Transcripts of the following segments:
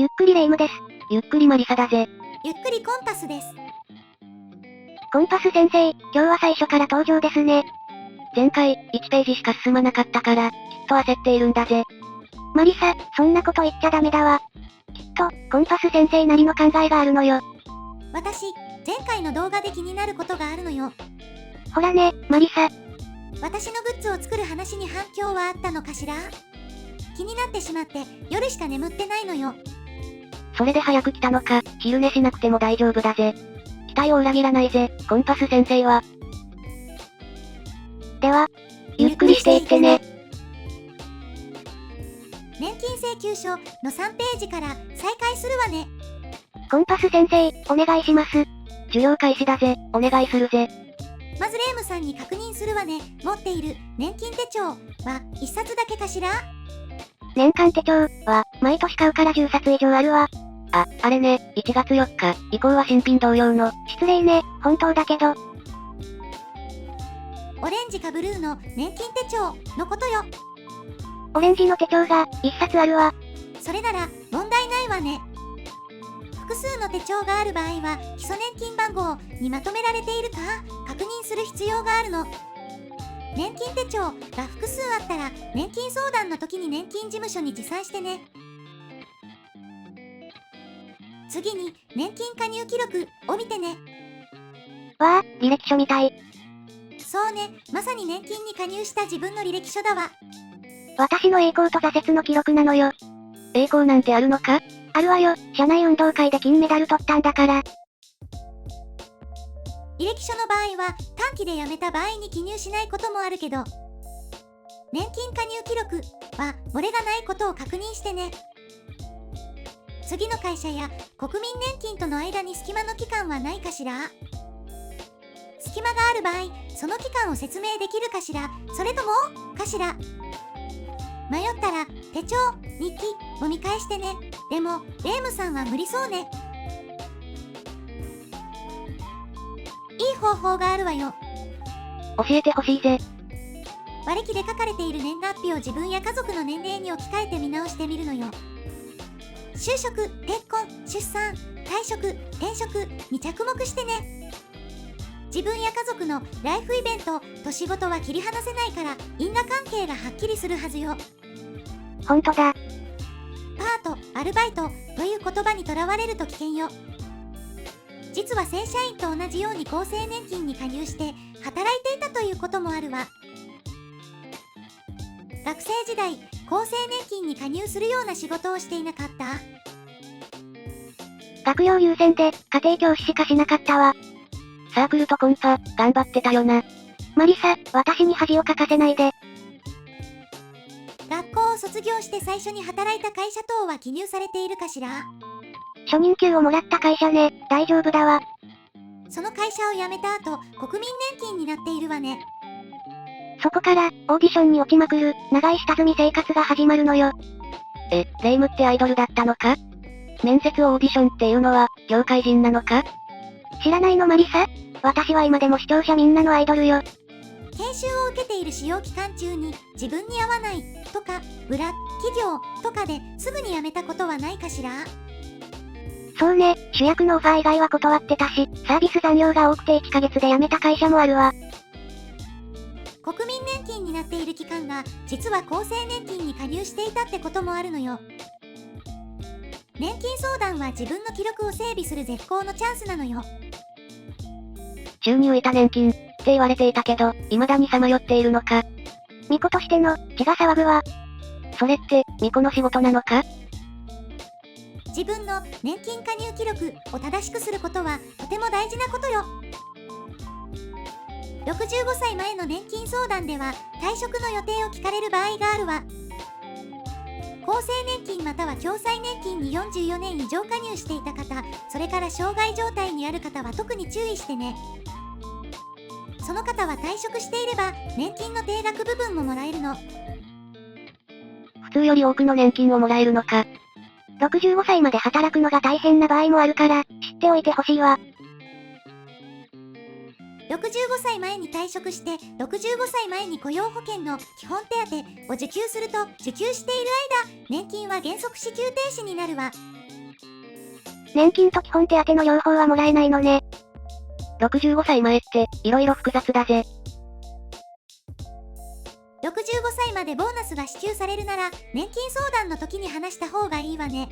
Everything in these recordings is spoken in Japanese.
ゆっくりレ夢ムです。ゆっくりマリサだぜ。ゆっくりコンパスです。コンパス先生、今日は最初から登場ですね。前回、1ページしか進まなかったから、きっと焦っているんだぜ。マリサ、そんなこと言っちゃダメだわ。きっと、コンパス先生なりの考えがあるのよ。私、前回の動画で気になることがあるのよ。ほらね、マリサ。私のグッズを作る話に反響はあったのかしら？気になってしまって、夜しか眠ってないのよ。それで早く来たのか、昼寝しなくても大丈夫だぜ。期待を裏切らないぜ、コンパス先生は。では、ゆっくりしていってね。年金請求書の3ページから再開するわね。コンパス先生、お願いします。授業開始だぜ、お願いするぜ。まずレ夢ムさんに確認するわね。持っている年金手帳は1冊だけかしら？年間手帳は、毎年買うから10冊以上あるわ。あ、あれね、1月4日以降は新品同様の。失礼ね、本当だけど。オレンジかブルーの年金手帳のことよ。オレンジの手帳が1冊あるわ。それなら問題ないわね。複数の手帳がある場合は基礎年金番号にまとめられているか確認する必要があるの。年金手帳が複数あったら年金相談の時に年金事務所に持参してね。次に年金加入記録を見てね。わあ、履歴書みたい。そうね、まさに年金に加入した自分の履歴書だわ。私の栄光と挫折の記録なのよ。栄光なんてあるのか？あるわよ、社内運動会で金メダル取ったんだから。履歴書の場合は短期で辞めた場合に記入しないこともあるけど、年金加入記録は漏れがないことを確認してね。次の会社や国民年金との間に隙間の期間はないかしら？隙間がある場合、その期間を説明できるかしら？それともかしら？迷ったら手帳、日記を見返してね。でもレ夢ムさんは無理そうね。いい方法があるわよ。教えてほしいぜ。割り切で書かれている年月日を自分や家族の年齢に置き換えて見直してみるのよ。就職、結婚、出産、退職、転職に着目してね。自分や家族のライフイベント、年ごとは切り離せないから因果関係がはっきりするはずよ。ほんとだ。パート、アルバイトという言葉にとらわれると危険よ。実は正社員と同じように厚生年金に加入して働いていたということもあるわ。学生時代、厚生年金に加入するような仕事をしていなかった？学業優先で家庭教師しかしなかったわ。サークルとコンパ、頑張ってたよな。マリサ、私に恥をかかせないで。学校を卒業して最初に働いた会社等は記入されているかしら？初任給をもらった会社ね、大丈夫だわ。その会社を辞めた後、国民年金になっているわね。そこから、オーディションに落ちまくる、長い下積み生活が始まるのよ。レ夢ムってアイドルだったのか？面接オーディションっていうのは、業界人なのか？知らないのマリサ？私は今でも視聴者みんなのアイドルよ。研修を受けている使用期間中に自分に合わないとか裏企業とかですぐに辞めたことはないかしら？そうね、主役のオファー以外は断ってたし、サービス残業が多くて1ヶ月で辞めた会社もあるわ。国民年金になっている期間が実は厚生年金に加入していたってこともあるのよ。年金相談は自分の記録を整備する絶好のチャンスなのよ。収入板年金って言われていたけど、未だにさまよっているのか？巫女としての血が騒ぐわ。それって、巫女の仕事なのか？自分の年金加入記録を正しくすることはとても大事なことよ。65歳前の年金相談では退職の予定を聞かれる場合があるわ。厚生年金または共済年金に44年以上加入していた方、それから障害状態にある方は特に注意してね。その方は退職していれば年金の定額部分ももらえるの。普通より多くの年金をもらえるのか？ 65 歳まで働くのが大変な場合もあるから、知っておいてほしいわ。65歳前に退職して65歳前に雇用保険の基本手当を受給すると、受給している間年金は原則支給停止になるわ。年金と基本手当の両方はもらえないのね。65歳前って、色々複雑だぜ。65歳までボーナスが支給されるなら、年金相談の時に話した方がいいわね。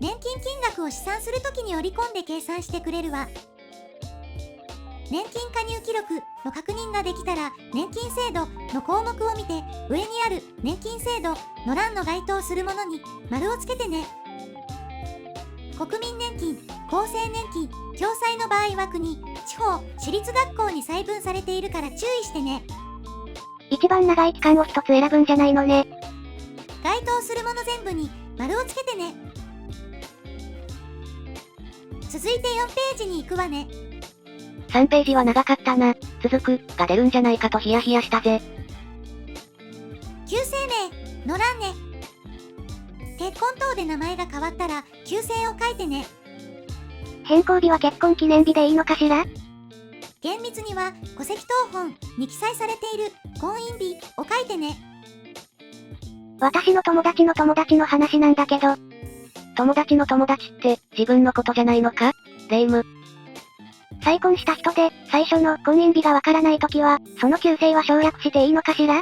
年金金額を試算する時に織り込んで計算してくれるわ。年金加入記録の確認ができたら、年金制度の項目を見て、上にある年金制度の欄の該当するものに丸をつけてね。国民年金、厚生年金、共済の場合は国、地方、私立学校に細分されているから注意してね。一番長い期間を一つ選ぶんじゃないのね。該当するもの全部に丸をつけてね。続いて4ページに行くわね。3ページは長かったな。続くが出るんじゃないかとヒヤヒヤしたぜ。旧姓名の欄ね。結婚等で名前が変わったら旧姓を書いてね。変更日は結婚記念日でいいのかしら？厳密には戸籍謄本に記載されている婚姻日を書いてね。私の友達の友達の話なんだけど。友達の友達って自分のことじゃないのか？霊夢。再婚した人で、最初の婚姻日がわからないときは、その旧姓は省略していいのかしら？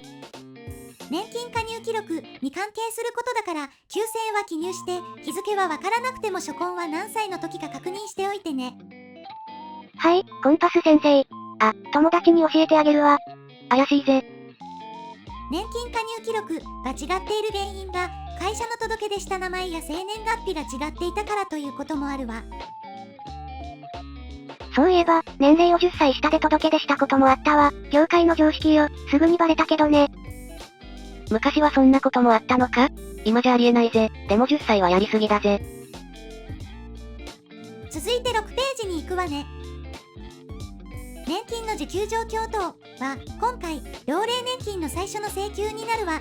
年金加入記録に関係することだから、旧姓は記入して、日付はわからなくても初婚は何歳の時か確認しておいてね。はい、コンパス先生。あ、友達に教えてあげるわ。怪しいぜ。年金加入記録が違っている原因が、会社の届け出した名前や生年月日が違っていたからということもあるわ。そういえば、年齢を10歳下で届け出したこともあったわ。業界の常識よ。すぐにバレたけどね。昔はそんなこともあったのか？今じゃありえないぜ。でも10歳はやりすぎだぜ。続いて6ページに行くわね。年金の受給状況等は、今回、老齢年金の最初の請求になるわ。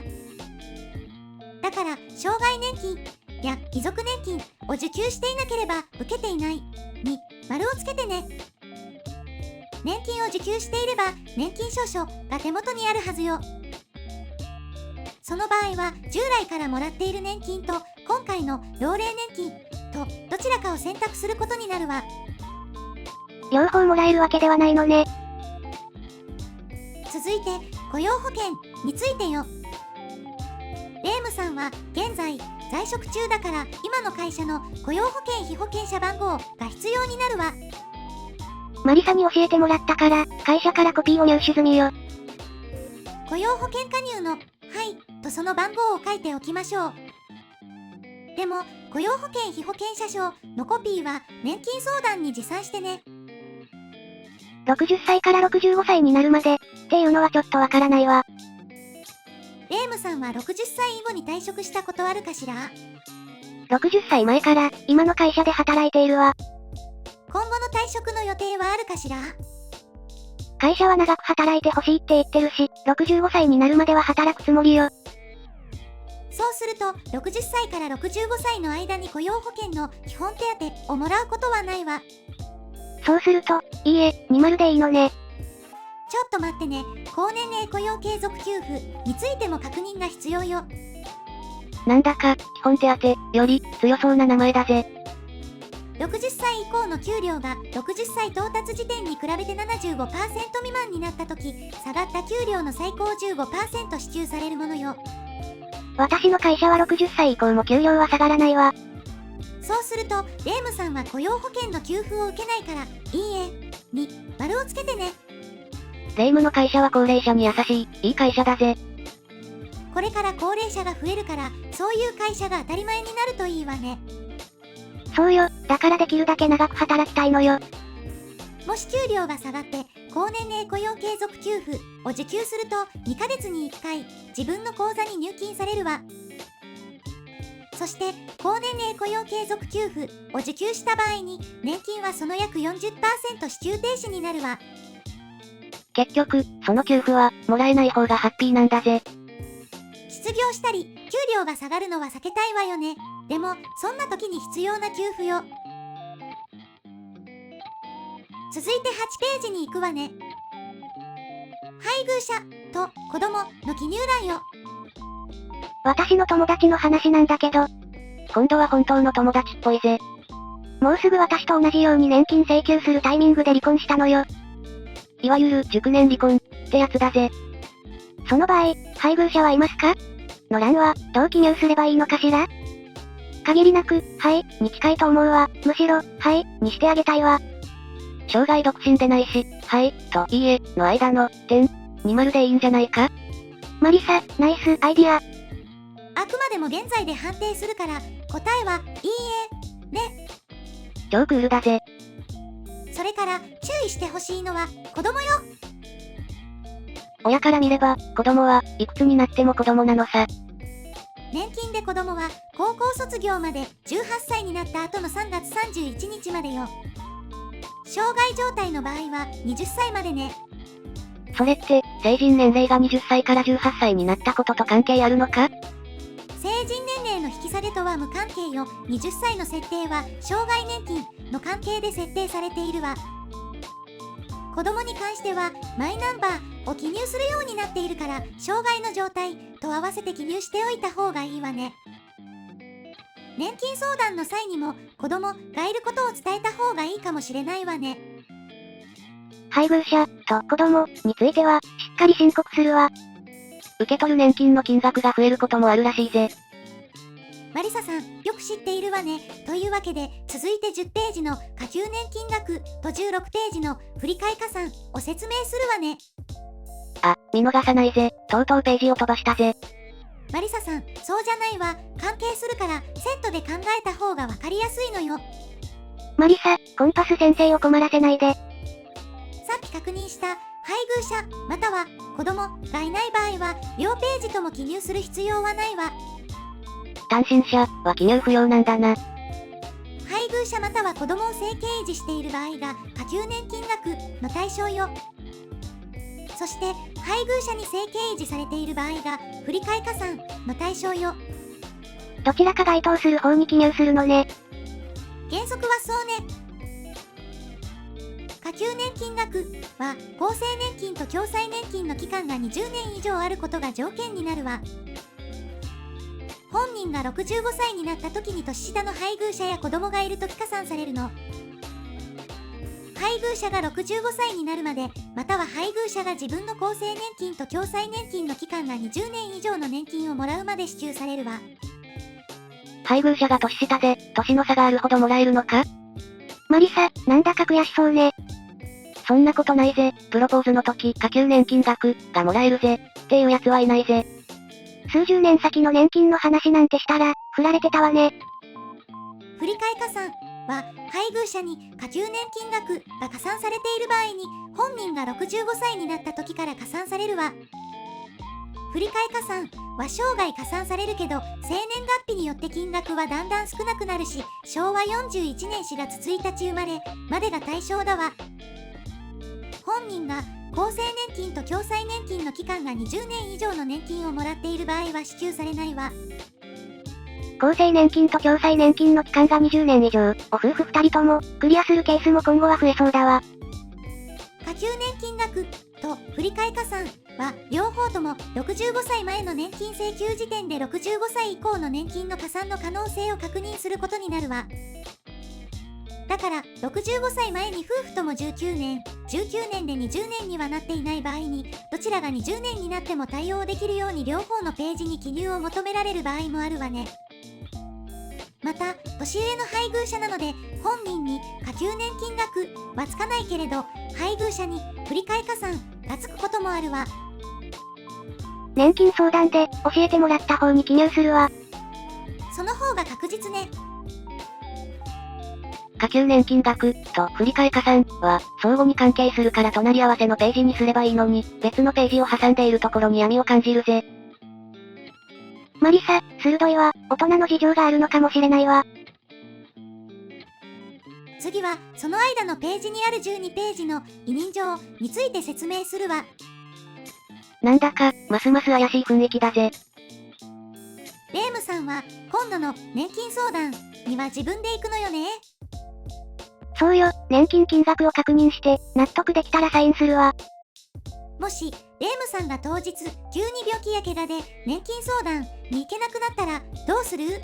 だから、障害年金や遺族年金を受給していなければ受けていないに丸をつけてね。年金を受給していれば年金証書が手元にあるはずよ。その場合は従来からもらっている年金と今回の老齢年金とどちらかを選択することになるわ。両方もらえるわけではないのね。続いて雇用保険についてよ。レイムさんは現在在職中だから今の会社の雇用保険被保険者番号が必要になるわ。マリサに教えてもらったから、会社からコピーを入手済みよ。雇用保険加入の、はい、とその番号を書いておきましょう。でも、雇用保険被保険者証のコピーは年金相談に持参してね。60歳から65歳になるまで、っていうのはちょっとわからないわ。レイムさんは60歳以後に退職したことあるかしら？ 60歳前から、今の会社で働いているわ。今後の退職の予定はあるかしら？会社は長く働いてほしいって言ってるし、65歳になるまでは働くつもりよ。そうすると、60歳から65歳の間に雇用保険の基本手当をもらうことはないわ。そうすると、いいえ、20でいいのね。ちょっと待ってね。高年齢雇用継続給付についても確認が必要よ。なんだか、基本手当より強そうな名前だぜ。60歳以降の給料が60歳到達時点に比べて 75% 未満になった時、下がった給料の最高 15% 支給されるものよ。私の会社は60歳以降も給料は下がらないわ。そうすると、レイムさんは雇用保険の給付を受けないから、いいえ、に丸をつけてね。レイムの会社は高齢者に優しい、いい会社だぜ。これから高齢者が増えるから、そういう会社が当たり前になるといいわね。そうよ、だからできるだけ長く働きたいのよ。もし給料が下がって、高年齢雇用継続給付を受給すると、2ヶ月に1回、自分の口座に入金されるわ。そして、高年齢雇用継続給付を受給した場合に、年金はその約 40% 支給停止になるわ。結局、その給付は、もらえない方がハッピーなんだぜ。失業したり、給料が下がるのは避けたいわよね。でも、そんな時に必要な給付よ。続いて8ページに行くわね。配偶者と子供の記入欄よ。私の友達の話なんだけど、今度は本当の友達っぽいぜ。もうすぐ私と同じように年金請求するタイミングで離婚したのよ。いわゆる熟年離婚ってやつだぜ。その場合、配偶者はいますかの欄は、どう記入すればいいのかしら？限りなく、はいに近いと思うわ。むしろ、はいにしてあげたいわ。生涯独身でないし、はいといいえの間の点20でいいんじゃないか？マリサ、ナイスアイディア。あくまでも現在で判定するから、答えは、いいえ。ね。超クールだぜ。それから、注意してほしいのは、子供よ。親から見れば、子供はいくつになっても子供なのさ。年金で子供は、高校卒業まで18歳になった後の3月31日までよ。障害状態の場合は、20歳までね。それって、成人年齢が20歳から18歳になったことと関係あるのか？成人年齢の引き下げとは無関係よ。20歳の設定は、障害年金の関係で設定されているわ。子供に関しては、マイナンバーを記入するようになっているから、障害の状態と合わせて記入しておいた方がいいわね。年金相談の際にも、子供がいることを伝えた方がいいかもしれないわね。配偶者と子供については、しっかり申告するわ。受け取る年金の金額が増えることもあるらしいぜ。マリサさん、よく知っているわね。というわけで、続いて10ページの加給年金額と16ページの振替加算を説明するわね。あ、見逃さないぜ。とうとうページを飛ばしたぜ。マリサさん、そうじゃないわ。関係するから、セットで考えた方がわかりやすいのよ。マリサ、コンパス先生を困らせないで。さっき確認した配偶者または子供がいない場合は両ページとも記入する必要はないわ。単身者は記入不要なんだな。配偶者または子供を生計維持している場合が加給年金額の対象よ。そして配偶者に生計維持されている場合が振替加算の対象よ。どちらか該当する方に記入するのね。原則はそうね。加給年金額は厚生年金と共済年金の期間が20年以上あることが条件になるわ。本人が65歳になった時に年下の配偶者や子供がいる時加算されるの。配偶者が65歳になるまで、または配偶者が自分の厚生年金と共済年金の期間が20年以上の年金をもらうまで支給されるわ。配偶者が年下で、年の差があるほどもらえるのか？マリサ、なんだか悔しそうね。そんなことないぜ。プロポーズの時、加給年金額がもらえるぜっていうやつはいないぜ。数十年先の年金の話なんてしたら、振られてたわね。振替加算は、配偶者に加給年金額が加算されている場合に、本人が65歳になった時から加算されるわ。振替加算は生涯加算されるけど、生年月日によって金額はだんだん少なくなるし、昭和41年4月1日生まれまでが対象だわ。本人が厚生年金と共済年金の期間が20年以上の年金をもらっている場合は支給されないわ。厚生年金と共済年金の期間が20年以上を夫婦2人ともクリアするケースも今後は増えそうだわ。加給年金額と振替加算は両方とも65歳前の年金請求時点で65歳以降の年金の加算の可能性を確認することになるわ。だから65歳前に夫婦とも19年で20年にはなっていない場合に、どちらが20年になっても対応できるように両方のページに記入を求められる場合もあるわね。また、年上の配偶者なので、本人に加給年金額はつかないけれど、配偶者に振替加算がつくこともあるわ。年金相談で教えてもらった方に記入するわ。その方が確実ね。加給年金額と振替加算は相互に関係するから隣り合わせのページにすればいいのに、別のページを挟んでいるところに闇を感じるぜ。マリサ、鋭いわ。大人の事情があるのかもしれないわ。次は、その間のページにある12ページの委任状について説明するわ。なんだか、ますます怪しい雰囲気だぜ。レームさんは、今度の年金相談には自分で行くのよね。そうよ、年金金額を確認して、納得できたらサインするわ。もし、レームさんが当日、急に病気や怪我で年金相談に行けなくなったら、どうする？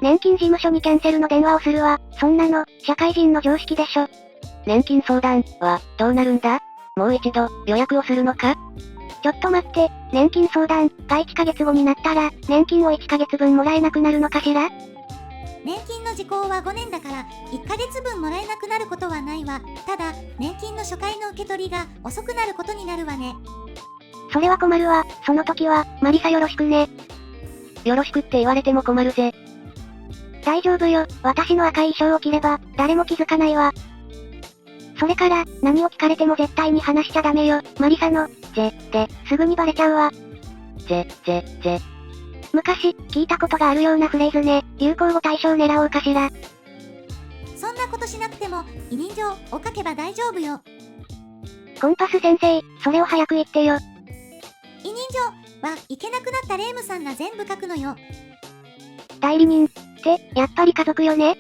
年金事務所にキャンセルの電話をするわ。そんなの、社会人の常識でしょ。年金相談は、どうなるんだ？もう一度、予約をするのか？ちょっと待って、年金相談が1ヶ月後になったら、年金を1ヶ月分もらえなくなるのかしら？年金の時効は5年だから、1ヶ月分もらえなくなることはないわ。ただ、年金の初回の受け取りが遅くなることになるわね。それは困るわ。その時は、マリサよろしくね。よろしくって言われても困るぜ。大丈夫よ。私の赤い衣装を着れば、誰も気づかないわ。それから、何を聞かれても絶対に話しちゃダメよ。マリサの、すぐにバレちゃうわ。昔、聞いたことがあるようなフレーズね。流行語大賞狙おうかしら。そんなことしなくても、委任状を書けば大丈夫よ。コンパス先生、それを早く言ってよ。委任状は、いけなくなったレイムさんが全部書くのよ。代理人って、やっぱり家族よね。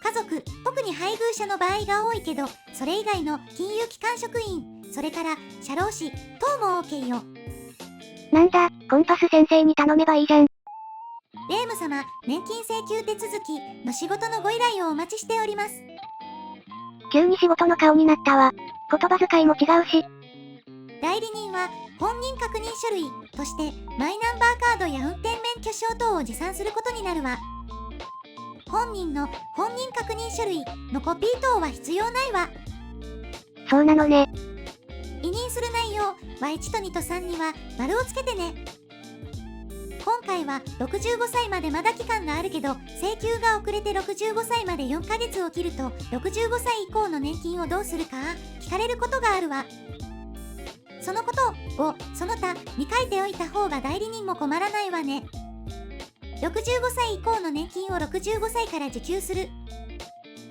家族、特に配偶者の場合が多いけど、それ以外の金融機関職員、それから社労士等も OK よ。なんだ、コンパス先生に頼めばいいじゃん。レイム様、年金請求手続きの仕事のご依頼をお待ちしております。急に仕事の顔になったわ。言葉遣いも違うし。代理人は本人確認書類としてマイナンバーカードや運転免許証等を持参することになるわ。本人の本人確認書類のコピー等は必要ないわ。そうなのね。委任する内容は1と2と3には丸をつけてね。今回は65歳までまだ期間があるけど、請求が遅れて65歳まで4ヶ月を切ると、65歳以降の年金をどうするか聞かれることがあるわ。そのことをその他に書いておいた方が代理人も困らないわね。65歳以降の年金を65歳から受給する。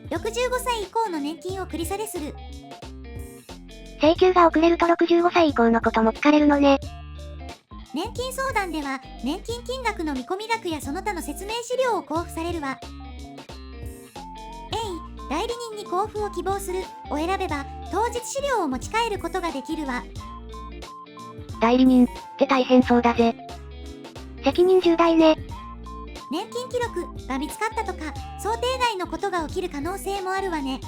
65歳以降の年金を繰り下げする。請求が遅れると65歳以降のことも聞かれるのね。年金相談では、年金金額の見込み額やその他の説明資料を交付されるわ。代理人に交付を希望するを選べば、当日資料を持ち帰ることができるわ。代理人って大変そうだぜ。責任重大ね。年金記録が見つかったとか、想定外のことが起きる可能性もあるわね。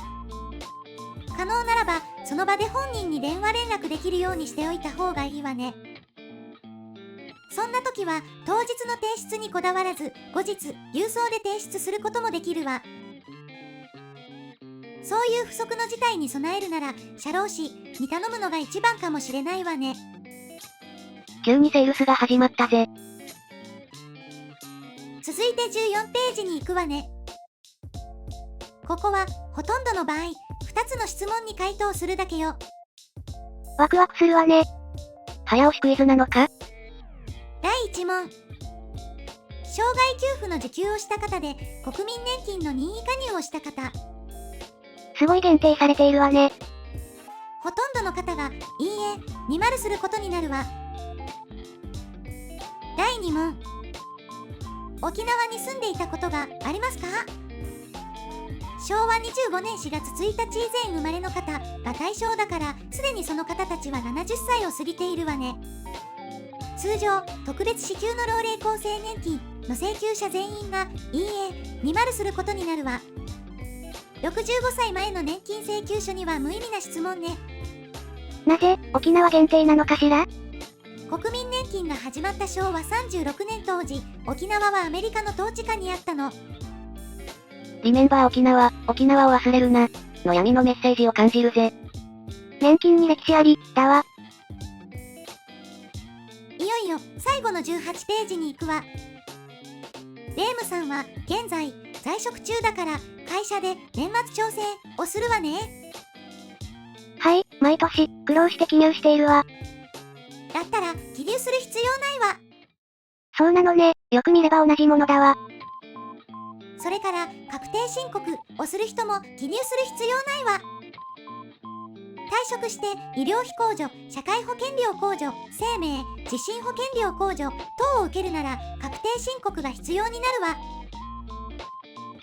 可能ならば、その場で本人に電話連絡できるようにしておいた方がいいわね。そんな時は、当日の提出にこだわらず、後日、郵送で提出することもできるわ。そういう不測の事態に備えるなら、社労士に頼むのが一番かもしれないわね。急にセールスが始まったぜ。続いて14ページに行くわね。ここは、ほとんどの場合、2つの質問に回答するだけよ。ワクワクするわね。早押しクイズなのか？第1問。障害給付の受給をした方で、国民年金の任意加入をした方。すごい限定されているわね。ほとんどの方が、いいえ、に丸することになるわ。第2問。沖縄に住んでいたことがありますか？昭和25年4月1日以前生まれの方が対象だから、すでにその方たちは70歳を過ぎているわね。通常、特別支給の老齢厚生年金の請求者全員が、いいえ、に丸することになるわ。65歳前の年金請求書には無意味な質問ね。なぜ、沖縄限定なのかしら？国民年金が始まった昭和36年当時、沖縄はアメリカの統治下にあったの。リメンバー沖縄、沖縄を忘れるな、の闇のメッセージを感じるぜ。年金に歴史あり、だわ。いよいよ、最後の18ページに行くわ。レイムさんは、現在、在職中だから、会社で年末調整をするわね。はい、毎年、苦労して記入しているわ。だったら、記入する必要ないわ。そうなのね、よく見れば同じものだわ。それから、確定申告をする人も記入する必要ないわ。退職して医療費控除、社会保険料控除、生命、地震保険料控除等を受けるなら確定申告が必要になるわ。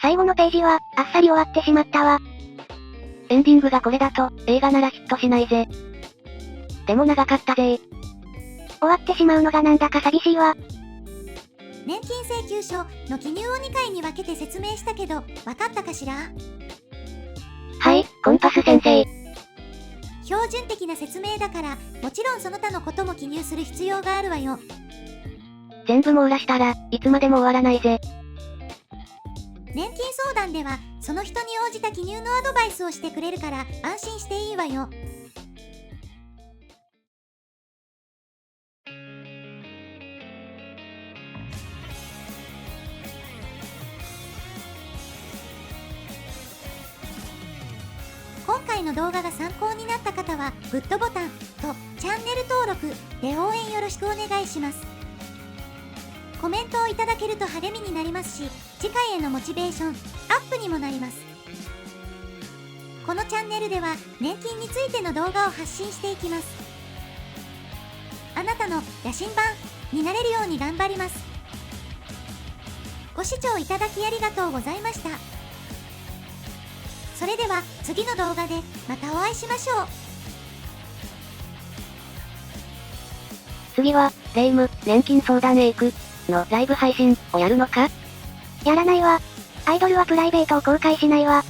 最後のページは、あっさり終わってしまったわ。エンディングがこれだと、映画ならヒットしないぜ。でも長かったぜ。終わってしまうのがなんだか寂しいわ。年金請求書の記入を2回に分けて説明したけど、わかったかしら？はい、コンパス先生。標準的な説明だから、もちろんその他のことも記入する必要があるわよ。全部網羅したらいつまでも終わらないぜ。年金相談では、その人に応じた記入のアドバイスをしてくれるから安心していいわよ。今回の動画が参考になった方はグッドボタンとチャンネル登録で応援よろしくお願いします。コメントをいただけると励みになりますし、次回へのモチベーションアップにもなります。このチャンネルでは年金についての動画を発信していきます。あなたの野心番になれるように頑張ります。ご視聴いただきありがとうございました。それでは次の動画でまたお会いしましょう。次は、霊夢、年金相談へ行く、のライブ配信をやるのか？やらないわ。アイドルはプライベートを公開しないわ。